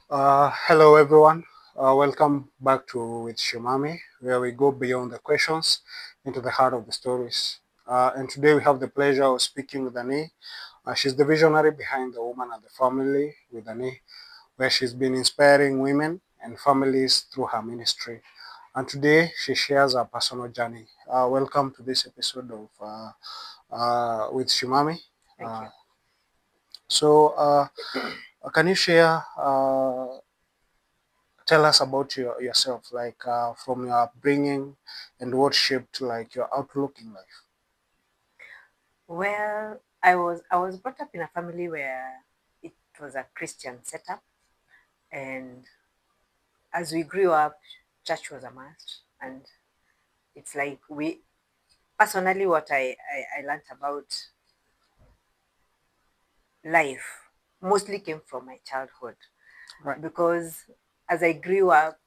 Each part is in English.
Hello, everyone. Welcome back to WithShimami, where we go beyond the questions into the heart of the stories. And today we have the pleasure of speaking with Annieh. She's the visionary behind The Woman and the Family with Annieh, where she's been inspiring women and families through her ministry. And today she shares her personal journey. Welcome to this episode of With Shimami. Thank you. So, can you share tell us about yourself, like from your upbringing and what shaped like your outlook in life. Well, I was brought up in a family where it was a Christian setup, and as we grew up, church was a must. And it's like we personally, what I learned about life mostly came from my childhood, Right. because as I grew up,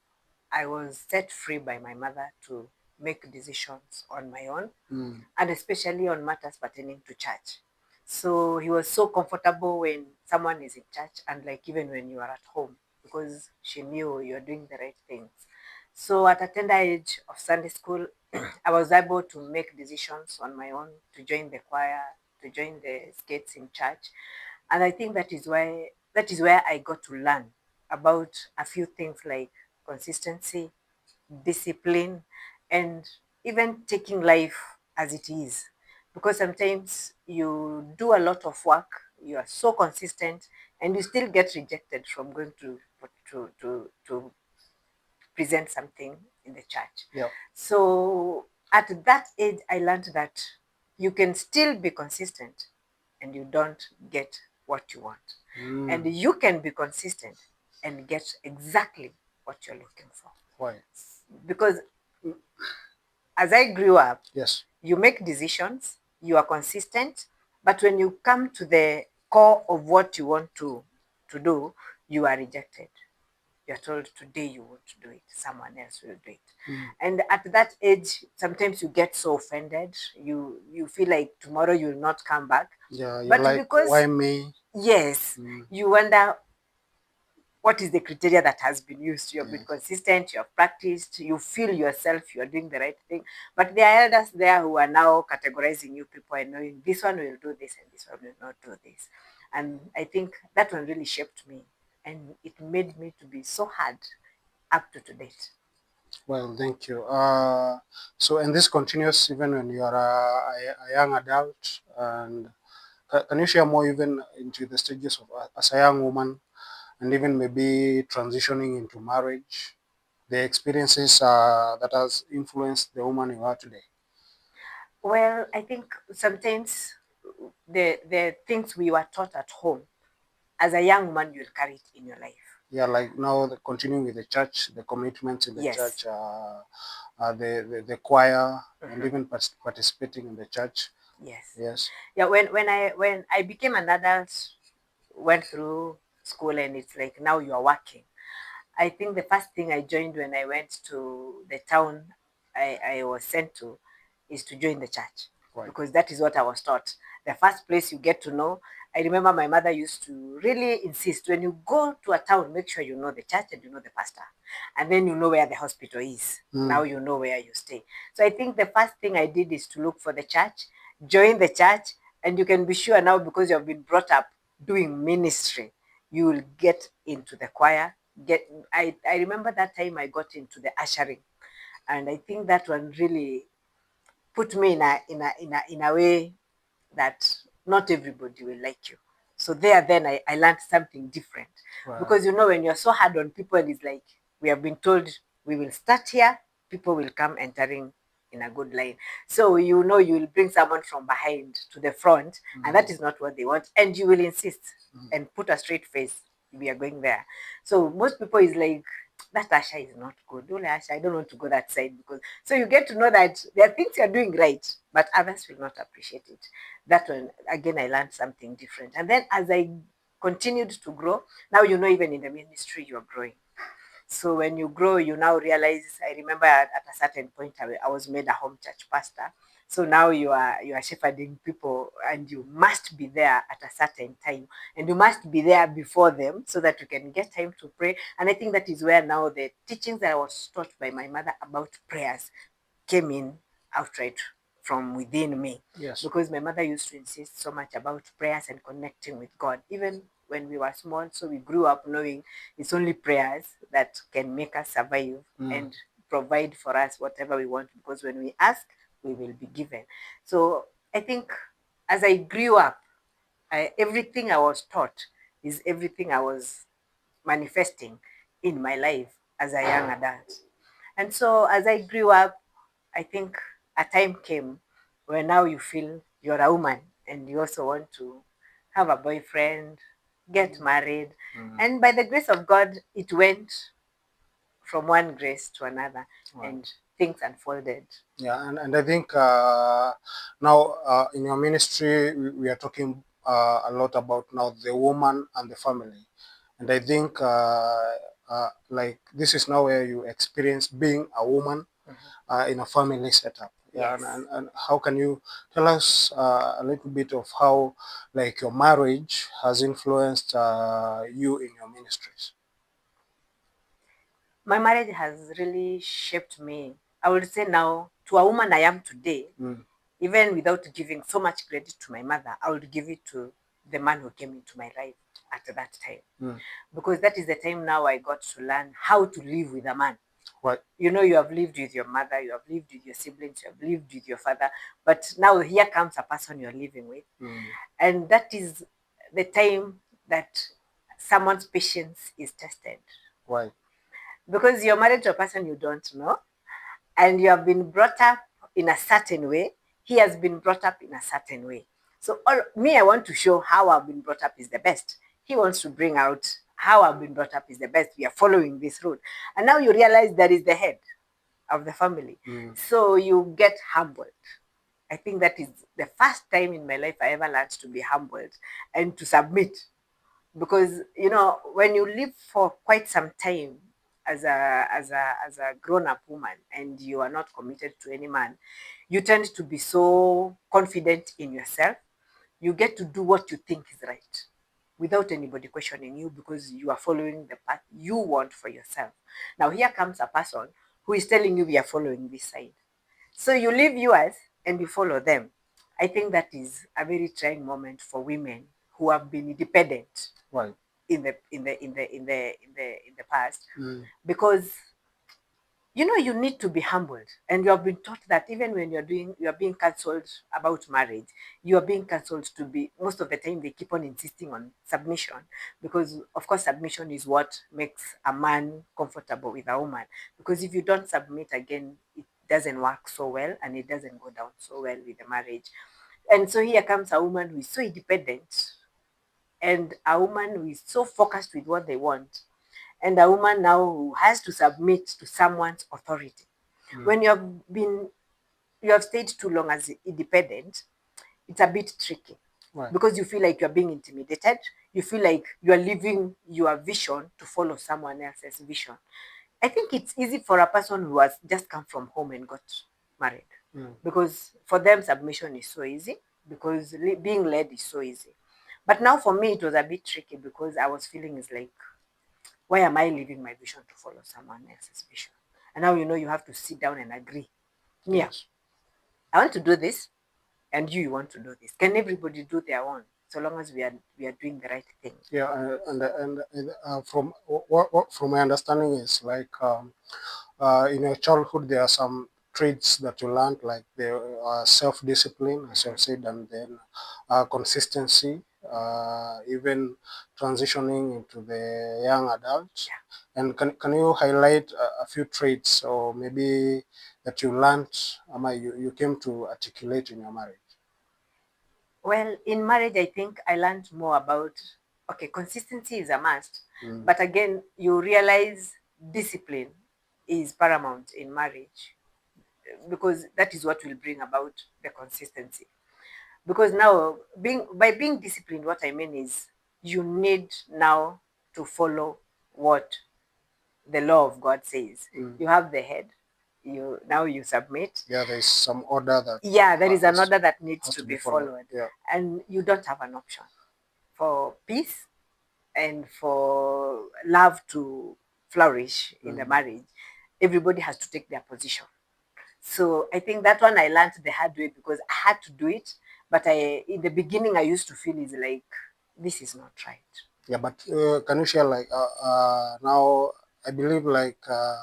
I was set free by my mother to make decisions on my own, Mm. and especially on matters pertaining to church. So he was so comfortable when someone is in church, and like even when you are at home, because she knew you're doing the right things. So at a tender age of Sunday school, I was able to make decisions on my own, to join the choir, to join the skates in church. And I think that is where I got to learn about a few things like consistency, discipline, and even taking life as it is. Because sometimes you do a lot of work, you are so consistent, and you still get rejected from going to present something in the church. Yeah. So at that age, I learned that you can still be consistent and you don't get what you want. And Mm. you can be consistent and get exactly what you're looking for. Why? Because as I grew up, Yes. you make decisions, you are consistent, but when you come to the core of what you want to do, you are rejected. You're told today you want to do it, someone else will do it. Mm. And at that age, sometimes you get so offended, you feel like tomorrow you will not come back. Yeah, you're But like, why because, me? yes, Mm. you wonder what is the criteria that has been used. You have been Yes. consistent, you have practiced, you feel yourself, you are doing the right thing. But there are elders there who are now categorizing you people and knowing this one will do this and this one will not do this. And I think that one really shaped me, and it made me to be so hard up to date. Well, thank you. So, and this continues even when you are a young adult. And can you share more even into the stages of as a young woman and even maybe transitioning into marriage, the experiences that has influenced the woman you are today? Well, I think sometimes the things we were taught at home, as a young woman, you'll carry it in your life. Yeah, like now continuing with the church, the commitments in the Yes. church, the choir, and Mhm. even participating in the church. Yes. Yes. Yeah, when I became an adult, went through school, and it's like now you are working. I think the first thing I joined when I went to the town I was sent to is to join the church, Right. because that is what I was taught. The first place you get to know. I remember my mother used to really insist, when you go to a town, make sure you know the church and you know the pastor. And then you know where the hospital is. Mm. Now you know where you stay. So I think the first thing I did is to look for the church, join the church, and you can be sure now, because you have been brought up doing ministry, you will get into the choir. I remember that time I got into the ushering, and I think that one really put me in a way that not everybody will like you. So there, then I learned something different, Right. because when you're so hard on people, it's like we have been told we will start here, people will come entering in a good line. So you will bring someone from behind to the front, and that Mm. is not what they want, and you will insist Mm. and put a straight face. We are going there. So most people is like, that Asha is not good. Don't Asha, I don't want to go that side, because so you get to know that there are things you're doing right, but others will not appreciate it. That one, again, I learned something different. And then as I continued to grow, now even in the ministry, you're growing. So when you grow, you now realize, I remember at a certain point, I was made a home church pastor. So now you are shepherding people, and you must be there at a certain time, and you must be there before them so that you can get time to pray. And I think that is where now the teachings that I was taught by my mother about prayers came in outright from within me. Yes. Because my mother used to insist so much about prayers and connecting with God, even when we were small. So we grew up knowing it's only prayers that can make us survive and provide for us whatever we want, because when we ask, we will be given. So I think as I grew up, everything I was taught is everything I was manifesting in my life as a young adult. And so as I grew up, I think a time came where now you feel you're a woman and you also want to have a boyfriend, get married. And by the grace of God, it went from one grace to another. Wow. And things unfolded. Yeah, and I think now in your ministry, we are talking a lot about now the woman and the family. And I think like this is now where you experience being a woman in a family setup. Yeah, Yes. and how can you tell us a little bit of how like your marriage has influenced you in your ministries? My marriage has really shaped me. I would say now, to a woman I am today, even without giving so much credit to my mother, I would give it to the man who came into my life at that time. Because that is the time now I got to learn how to live with a man. What? You know, you have lived with your mother, you have lived with your siblings, you have lived with your father, but now here comes a person you're living with. And that is the time that someone's patience is tested. Why? Because you're married to a person you don't know, and you have been brought up in a certain way. He has been brought up in a certain way. So me, I want to show how I've been brought up is the best. He wants to bring out how I've been brought up is the best. We are following this road. And now you realize that is the head of the family. So you get humbled. I think that is the first time in my life I ever learned to be humbled and to submit. Because you know, when you live for quite some time as a grown-up woman and you are not committed to any man, you tend to be so confident in yourself. You get to do what you think is right without anybody questioning you, because you are following the path you want for yourself. Now here comes a person who is telling you we are following this side, so you leave yours and you follow them. I think that is a very trying moment for women who have been independent. Why? In the past, because you know you need to be humbled, and you have been taught that even when you are being cancelled about marriage, you are being cancelled to be, most of the time they keep on insisting on submission, because of course submission is what makes a man comfortable with a woman, because if you don't submit again, it doesn't work so well and it doesn't go down so well with the marriage. And so here comes a woman who is so independent, and a woman who is so focused with what they want, and a woman now who has to submit to someone's authority. When you have stayed too long as independent, it's a bit tricky. Right. Because you feel like you're being intimidated. You feel like you are leaving your vision to follow someone else's vision. I think it's easy for a person who has just come from home and got married, because for them submission is so easy, because being led is so easy. But now for me it was a bit tricky, because I was feeling it's like, why am I leaving my vision to follow someone else's vision? And now you know you have to sit down and agree. Yeah, yes. I want to do this, and you want to do this. Can everybody do their own, so long as we are doing the right thing? Yeah, and from what from my understanding is like in your childhood there are some traits that you learned, like the self-discipline, as you said, and then consistency, even transitioning into the young adults. Yeah. And can you highlight a few traits or maybe that you learned, you came to articulate in your marriage? Well, in marriage, I think I learned more about, okay, consistency is a must, but again, you realize discipline is paramount in marriage, because that is what will bring about the consistency. Because now, being disciplined, what I mean is you need now to follow what the law of God says. You have the head, you submit. Yeah, there is some order that Yeah, there is an has order that needs has to to be be followed. followed, Yeah. and you don't have an option for peace and for love to flourish in the marriage. Everybody has to take their position. So I think that one I learned the hard way because I had to do it. But in the beginning, I used to feel is like, this is not right. Yeah, but can you share like now? I believe like uh,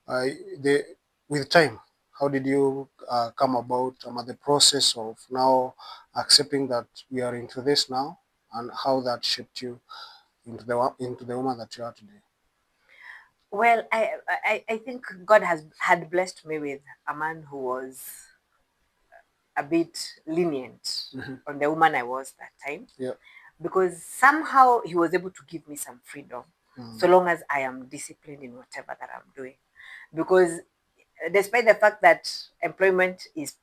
the with time, how did you come about the process of now accepting that we are into this now, and how that shaped you into the woman that you are today? Well, I think God had blessed me with a man who was a bit lenient on the woman I was that time, Yeah. because somehow he was able to give me some freedom so long as I am disciplined in whatever that I'm doing. Because despite the fact that employment is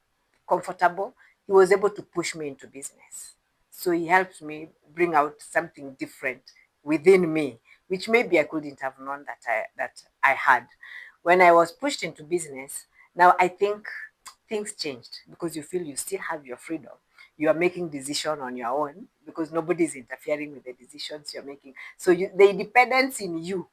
comfortable, he was able to push me into business. So he helped me bring out something different within me, which maybe I couldn't have known that I had. When I was pushed into business, now I think things changed because you feel you still have your freedom. You are making decision on your own because nobody is interfering with the decisions you're making. So the independence in you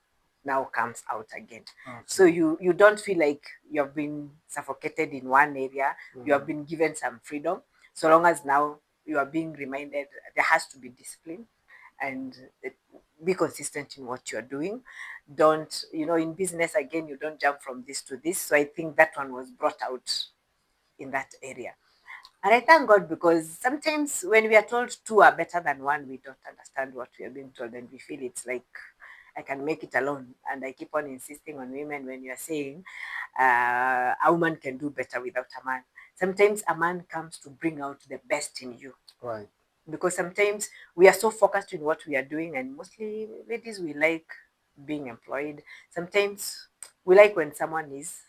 now comes out again. Okay. So you don't feel like you have been suffocated in one area. You have been given some freedom. So long as now you are being reminded there has to be discipline and be consistent in what you're doing. Don't, in business again, you don't jump from this to this. So I think that one was brought out in that area. And I thank God because sometimes when we are told two are better than one, we don't understand what we are being told and we feel it's like I can make it alone. And I keep on insisting on women when you are saying a woman can do better without a man. Sometimes a man comes to bring out the best in you. Right. Because sometimes we are so focused in what we are doing, and mostly ladies, we like being employed. Sometimes we like when someone is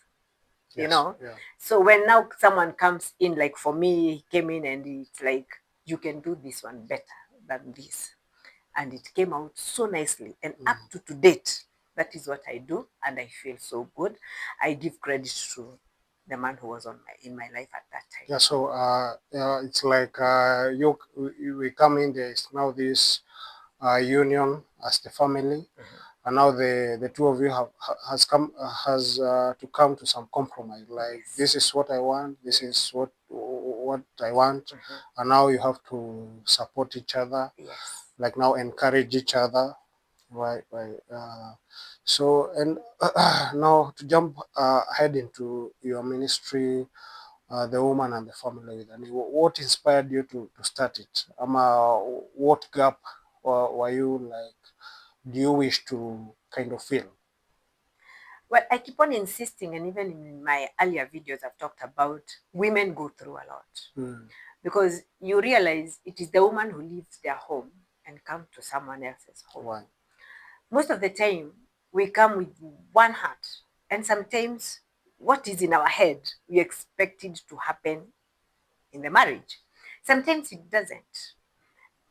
Yes. Yeah. so when now someone comes in, like for me, he came in and it's like, you can do this one better than this, and it came out so nicely, and up to date, that is what I do, and I feel so good. I give credit to the man who was in my life at that time. Yeah. So it's like we come in. There is now this union as the family, and now the two of you has to come to some compromise. Like, Yes. this is what I want. This is what I want, and now you have to support each other. Yes. Like, now encourage each other. Right. Right. So, and now to jump ahead into your ministry, the woman and the family with Annie. What inspired you to start it? What gap were you like? Do you wish to kind of fill? Well, I keep on insisting, and even in my earlier videos, I've talked about women go through a lot. Because you realize it is the woman who leaves their home and come to someone else's home. Right. Most of the time, we come with one heart, and sometimes what is in our head, we expect it to happen in the marriage. Sometimes it doesn't.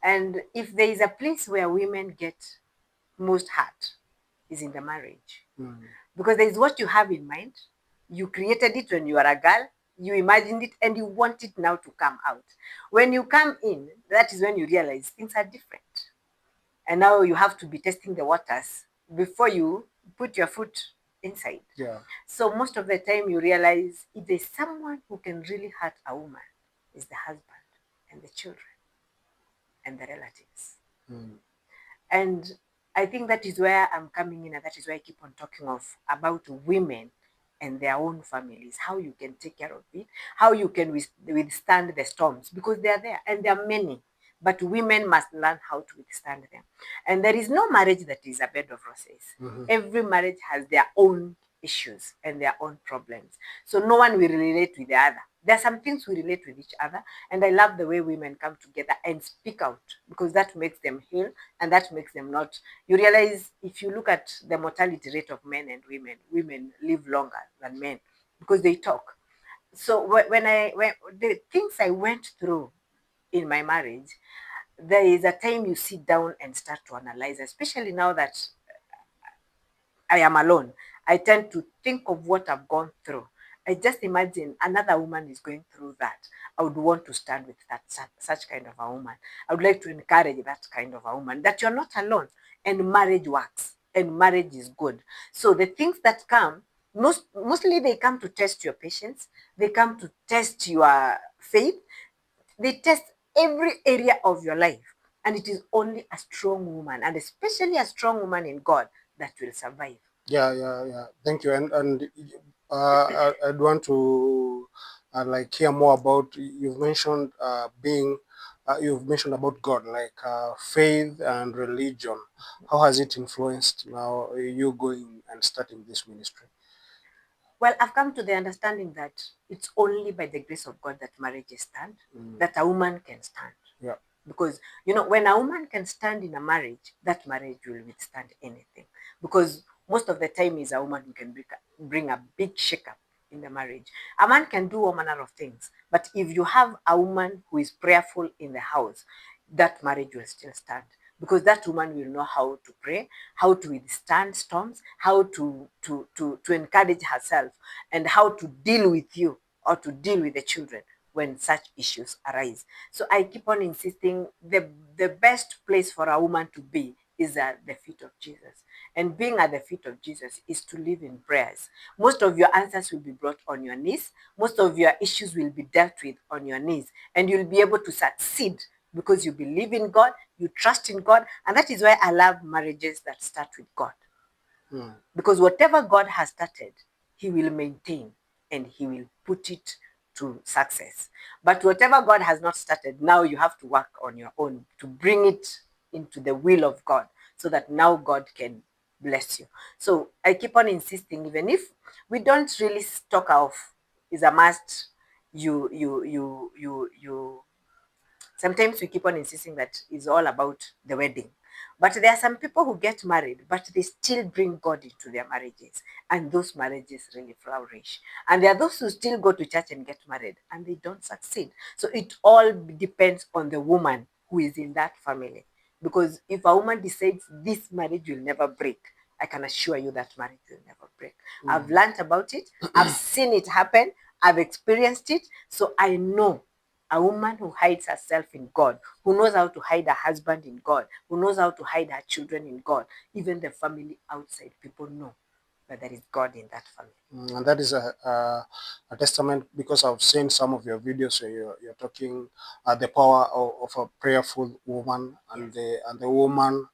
And if there is a place where women get most hurt, is in the marriage. Because there is what you have in mind. You created it when you are a girl, you imagined it, and you want it now to come out. When you come in, that is when you realize things are different. And now you have to be testing the waters before you put your foot inside. Yeah. So most of the time you realize if there's someone who can really hurt a woman, is the husband and the children and the relatives. And I think that is where I'm coming in, and that is why I keep on talking about women and their own families, how you can take care of it, how you can withstand the storms, because they are there and there are many. But women must learn how to withstand them. And there is no marriage that is a bed of roses. Every marriage has their own issues and their own problems. So no one will relate with the other. There are some things we relate with each other, and I love the way women come together and speak out, because that makes them heal, and that makes them not. You realize if you look at the mortality rate of men and women live longer than men because they talk. So when the things I went through in my marriage, there is a time you sit down and start to analyze, especially now that I am alone. I tend to think of what I've gone through. I just imagine another woman is going through that. I would want to stand with that such kind of a woman. I would like to encourage that kind of a woman that you're not alone, and marriage works and marriage is good. So the things that come, mostly they come to test your patience, they come to test your faith, they test every area of your life. And it is only a strong woman, and especially a strong woman in God, that will survive. Yeah, yeah, yeah. Thank you. And I'd want to like hear more about, you've mentioned about God, like faith and religion. How has it influenced now you going and starting this ministry? Well, I've come to the understanding that it's only by the grace of God that marriages stand, Mm. that a woman can stand. Yeah. Because, when a woman can stand in a marriage, that marriage will withstand anything. Because most of the time is a woman who can bring a big shakeup in the marriage. A man can do all manner of things, but if you have a woman who is prayerful in the house, that marriage will still stand, because that woman will know how to pray, how to withstand storms, how to encourage herself, and how to deal with you, or to deal with the children when such issues arise. So I keep on insisting, the best place for a woman to be is at the feet of Jesus. And being at the feet of Jesus is to live in prayers. Most of your answers will be brought on your knees. Most of your issues will be dealt with on your knees. And you'll be able to succeed because you believe in God, you trust in God. And that is why I love marriages that start with God. Mm. Because whatever God has started, He will maintain and He will put it to success. But whatever God has not started, now you have to work on your own to bring it into the will of God, so that now God can bless you. So I keep on insisting, even if we don't really talk of is a must, you sometimes we keep on insisting that it's all about the wedding. But there are some people who get married, but they still bring God into their marriages. And those marriages really flourish. And there are those who still go to church and get married, and they don't succeed. So it all depends on the woman who is in that family. Because if a woman decides this marriage will never break, I can assure you that marriage will never break. I've learned about it. I've seen it happen. I've experienced it. So I know a woman who hides herself in God, who knows how to hide her husband in God, who knows how to hide her children in God. Even the family outside, people know that there is God in that family. And that is a testament, because I've seen some of your videos where you're talking the power of a prayerful woman, and Yes. the woman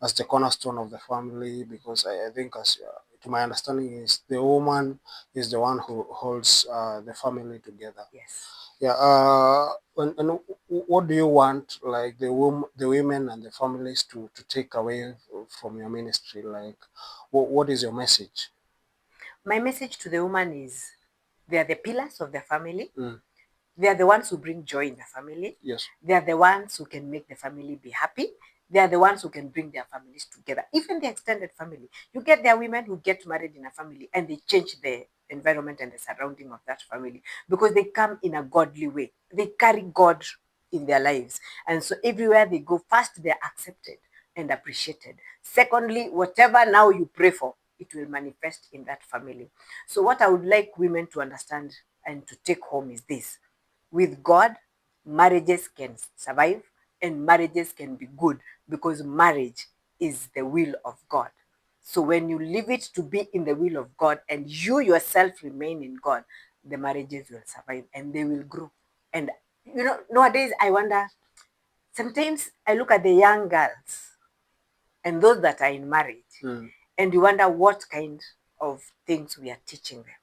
as the cornerstone of the family. Because I think, as to my understanding, is the woman is the one who holds the family together. Yes. Yeah. And what do you want, like the women and the families to take away from your ministry? Like, what is your message? My message to the woman is, they are the pillars of the family. Mm. They are the ones who bring joy in the family. Yes. They are the ones who can make the family be happy. They are the ones who can bring their families together, even the extended family. You get there are women who get married in a family and they change the environment and the surrounding of that family, because they come in a godly way. They carry God in their lives. And so everywhere they go, first, they're accepted and appreciated. Secondly, whatever now you pray for, it will manifest in that family. So what I would like women to understand and to take home is this: with God, marriages can survive and marriages can be good, because marriage is the will of God. So when you leave it to be in the will of God and you yourself remain in God, the marriages will survive and they will grow. And nowadays I wonder, sometimes I look at the young girls and those that are in marriage, Mm. and you wonder what kind of things we are teaching them.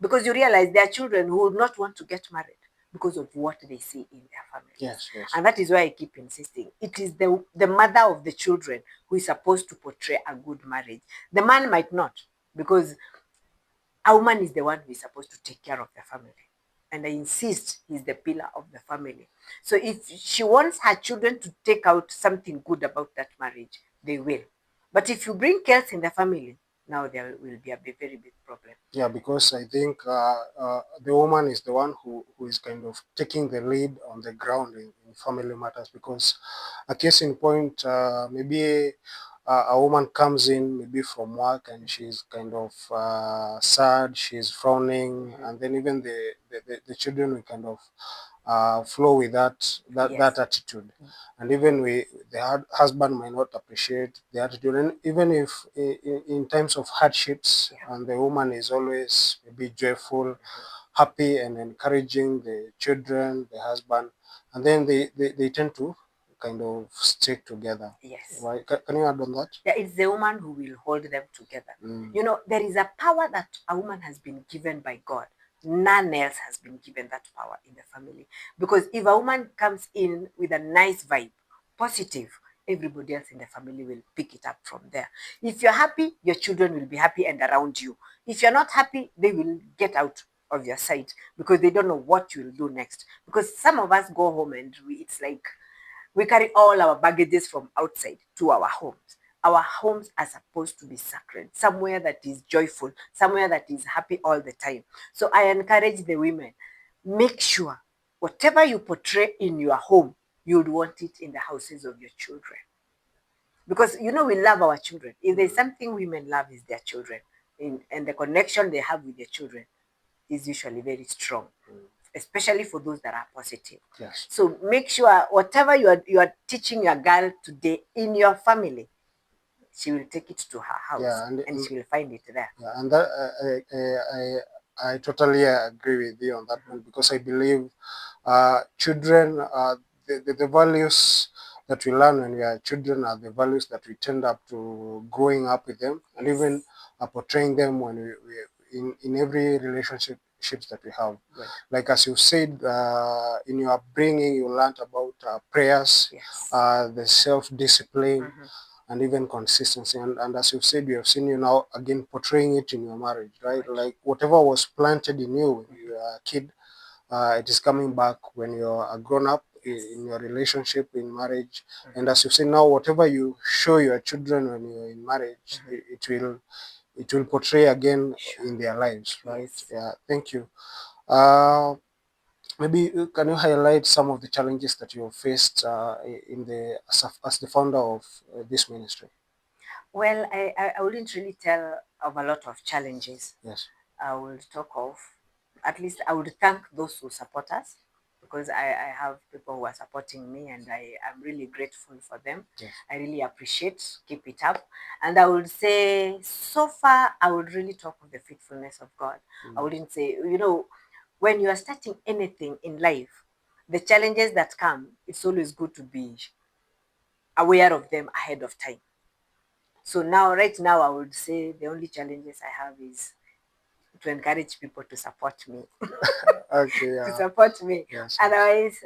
Because you realize there are children who would not want to get married because of what they see in their families. Yes. Yes. And that is why I keep insisting. It is the mother of the children who is supposed to portray a good marriage. The man might not, because a woman is the one who is supposed to take care of the family. And I insist he's the pillar of the family. So if she wants her children to take out something good about that marriage, they will. But if you bring chaos in the family, now there will be a very big problem. Yeah, because I think the woman is the one who is kind of taking the lead on the ground in family matters. Because a case in point, maybe a woman comes in maybe from work and she's kind of sad, she's frowning, and then even the children will kind of flow with that Yes. attitude, and even the husband might not appreciate the attitude, and even if in times of hardships, Yeah. and the woman is always maybe joyful, happy, and encouraging the children, the husband, and then they tend to kind of stick together. Yes. Right? Can you add on that? Yeah, it's the woman who will hold them together. Mm. You know, there is a power that a woman has been given by God. None else has been given that power in the family. Because if a woman comes in with a nice vibe, positive, everybody else in the family will pick it up from there. If you're happy, your children will be happy and around you. If you're not happy, they will get out of your sight because they don't know what you will do next. Because some of us go home and it's like we carry all our baggages from outside to our homes. Our homes are supposed to be sacred, somewhere that is joyful, somewhere that is happy all the time. So I encourage the women, make sure whatever you portray in your home, you'd want it in the houses of your children. Because you know we love our children. If there's something women love is their children. And the connection they have with their children is usually very strong, especially for those that are positive. Yes. So make sure whatever you are teaching your girl today in your family, she will take it to her house Yeah, and she will find it there. yeah, and that I totally agree with you on that one, because I believe children, the values that we learn when we are children are the values that we tend up to growing up with them, and even Yes. portraying them when we in every relationship ships that we have. Good. Like as you said, in your upbringing, you learned about prayers, Yes. the self-discipline, Mm-hmm. and even consistency. And as you've said, we have seen you now again portraying it in your marriage, right? Good. Like whatever was planted in you when you were a kid, it is coming back when you're a grown up Yes. in your relationship, in marriage. And Mm-hmm. as you say now, whatever you show your children when you're in marriage, Mm-hmm. it will portray again Sure. in their lives, right? Yes. Yeah, thank you. Uh, Maybe can you highlight some of the challenges that you have faced in the as the founder of this ministry? Well, I wouldn't really tell of a lot of challenges. Yes. I will talk of, at least I would thank those who support us because I have people who are supporting me and I am really grateful for them. Yes. I really appreciate, keep it up. And I would say, so far, I would really talk of the faithfulness of God. I wouldn't say, you know, when you are starting anything in life, the challenges that come, it's always good to be aware of them ahead of time. So now, right now, I would say the only challenges I have is to encourage people to support me, Okay. to Yeah. support me. Yes. Yes. Otherwise,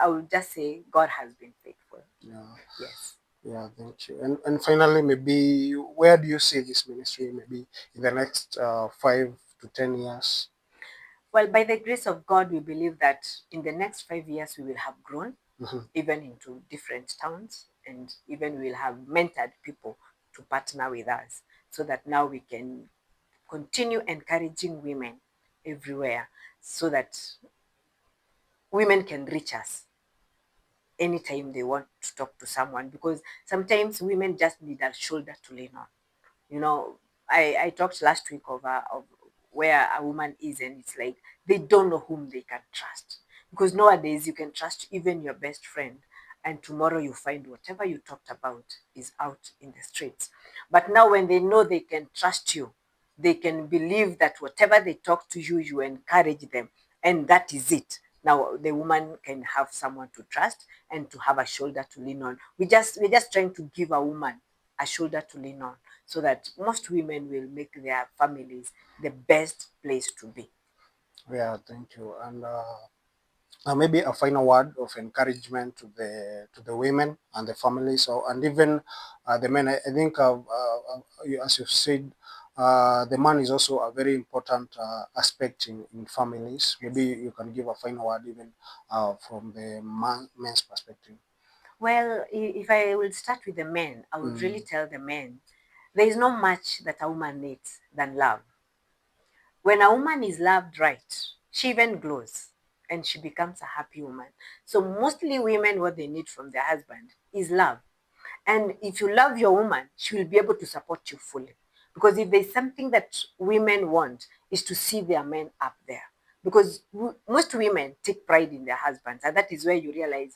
I would just say God has been faithful. Yeah. Yes. Yeah. Thank you. And finally, maybe where do you see this ministry? Maybe in the next 5 to 10 years. Well, by the grace of God, we believe that in the next 5 years we will have grown Mhm. even into different towns, and even we'll have mentored people to partner with us so that now we can continue encouraging women everywhere so that women can reach us anytime they want to talk to someone, because sometimes women just need a shoulder to lean on. You know, I talked last week of where a woman is and it's like they don't know whom they can trust, because nowadays you can trust even your best friend and tomorrow you find whatever you talked about is out in the streets. But now when they know they can trust you, they can believe that whatever they talk to you, you encourage them, and that is it. Now the woman can have someone to trust and to have a shoulder to lean on. We're just trying to give a woman a shoulder to lean on so that most women will make their families the best place to be. Yeah. Thank you. And maybe a final word of encouragement to the women and the families, or and even the men. I think as you said, the man is also a very important aspect in families. Maybe Yes. you can give a final word even from the men's perspective. Well, if I will start with the men, I would really Mm. tell the men there is not much that a woman needs than love. When a woman is loved right, she even glows and she becomes a happy woman. So mostly women, what they need from their husband is love. And if you love your woman, she will be able to support you fully. Because if there's something that women want, is to see their men up there. Because most women take pride in their husbands, and that is where you realize,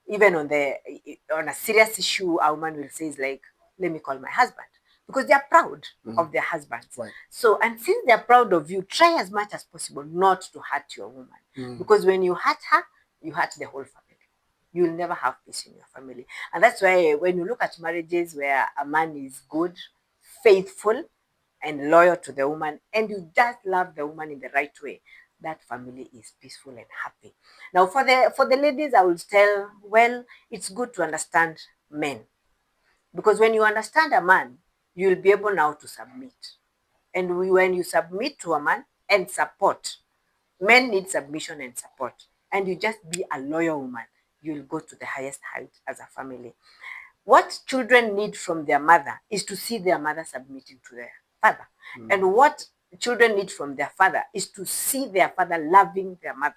even on a serious issue, a woman will say is like, "Let me call my husband," because they are proud of their husbands. Right. So, and since they are proud of you, try as much as possible not to hurt your woman, because when you hurt her, you hurt the whole family. You'll never have peace in your family. And that's why when you look at marriages where a man is good, faithful, and loyal to the woman, and you just love the woman in the right way, that family is peaceful and happy. Now, for the ladies, I will tell, well, it's good to understand men, because when you understand a man, you'll be able now to submit. And when you submit to a man and support, men need submission and support, and you just be a loyal woman, you'll go to the highest height as a family. What children need from their mother is to see their mother submitting to their father. And what children need from their father is to see their father loving their mother.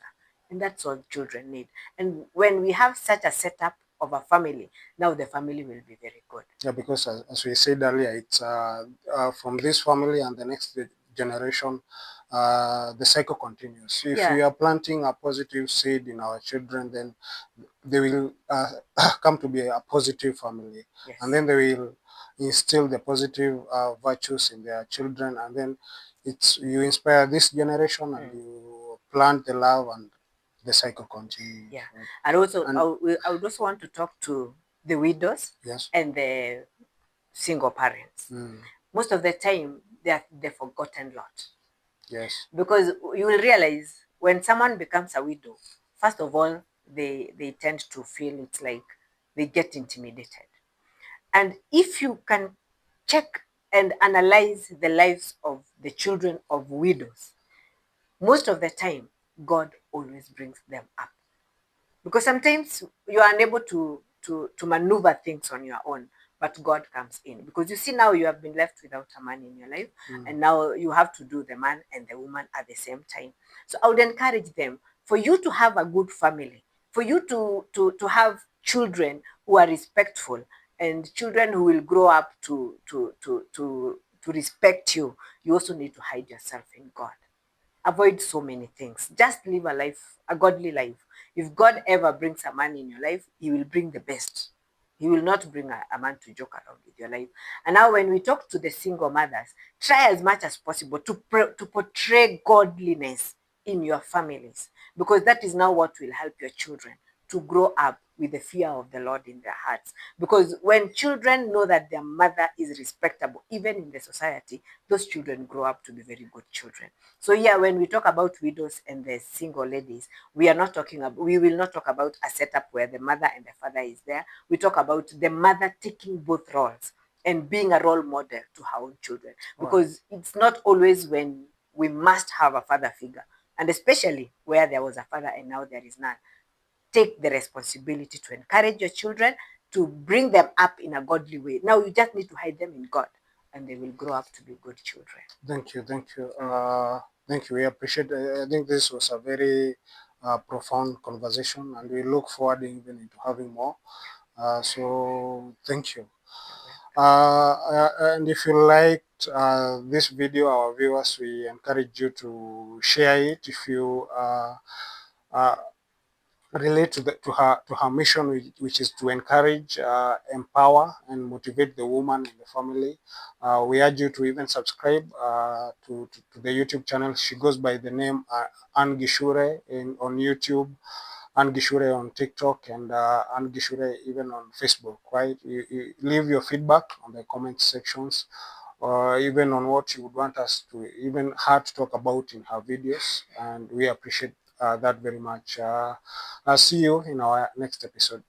And that's all children need. And when we have such a setup of a family, now the family will be very good. Yeah, because as we said earlier, it's from this family and the next generation, the cycle continues. If we Yeah. are planting a positive seed in our children, then they will come to be a positive family, Yes. and then they will instill the positive virtues in their children, and then it's you inspire this generation and you plant the love, and the cycle continues. Yeah. Right? And also, And I would also want to talk to the widows yes, and the single parents. Most of the time, they are the forgotten lot. yes, Because you will realize when someone becomes a widow, first of all, they tend to feel it's like they get intimidated. And if you can check and analyze the lives of the children of widows, most of the time, God always brings them up, because sometimes you are unable to maneuver things on your own, but God comes in, because you see now you have been left without a man in your life, and now you have to do the man and the woman at the same time. So I would encourage them, for you to have a good family, for you to have children who are respectful, and children who will grow up to respect you, you also need to hide yourself in God. Avoid so many things. Just live a life, a godly life. If God ever brings a man in your life, he will bring the best. He will not bring a man to joke around with your life. And now when we talk to the single mothers, try as much as possible to portray godliness in your families, because that is now what will help your children to grow up with the fear of the Lord in their hearts. Because when children know that their mother is respectable, even in the society, those children grow up to be very good children. So yeah, when we talk about widows and the single ladies, we will not talk about a setup where the mother and the father is there. We talk about the mother taking both roles and being a role model to her own children. Because it's not always when we must have a father figure, and especially where there was a father and now there is none. Take the responsibility to encourage your children, to bring them up in a godly way. Now you just need to hide them in God, and they will grow up to be good children. thank you, thank you, thank you. We appreciate. I think this was a very profound conversation, and we look forward even into having more. So thank you. You're welcome. And if you liked this video, our viewers, we encourage you to share it. If you uh, relate to her mission, which is to encourage, empower, and motivate the woman in the family, we urge you to even subscribe to the YouTube channel. She goes by the name Anne Gishure on YouTube, Anne Gishure on TikTok, and Anne Gishure even on Facebook, right? You leave your feedback on the comment sections, or even on what you would want us to, even her to talk about in her videos, and we appreciate that very much. I'll see you in our next episode.